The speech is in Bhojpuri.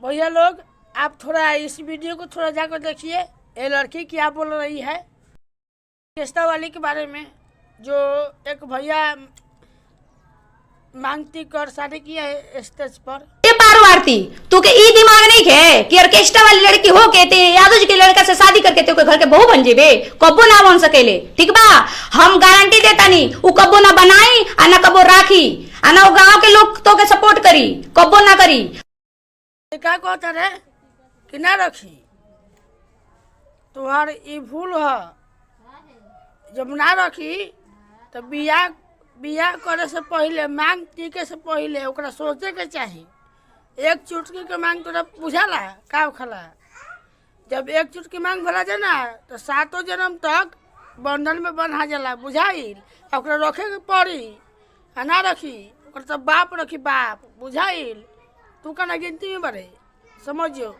भैया लोग आप थोड़ा इस वीडियो को थोड़ा जाकर देखिए। ये लड़की क्या बोल रही है केस्टा वाली के बारे में, जो एक भैया मांगती कर शादी किया है स्टेज पर। ये पारो आरती तू के ई दिमाग नहीं है कि ऑर्केस्ट्रा वाली लड़की हो के ते यादव जी के लड़का से शादी करके ते घर के बहू बन जेबे, कब्बो ना बन सकेले। ठीक बा, हम गारंटी देता नहीं उ कब्बो ना बनाई आ ना कब्बो राखी आ ना गांव के लोग तो के सपोर्ट करी, कब्बो ना करी। का कहता रे कि ना रखी, तुहार ई भूल है। जब ना रखी तो बियाह करे से पहले, मांग टीके से पहले ओकरा सोचे के चाहिए। एक चुटकी के मांग तोरा बुझाला का खला। जब एक चुटकी मांग भरा जाए ना तो 7 जन्म तक बंधन में बंधा जाला, बुझाइल। ओकरा रखे के पड़ी आ ना रखी ओकरा तो बाप रखी, बाप बुझाइल। तू का गिनती में बड़े समझियो।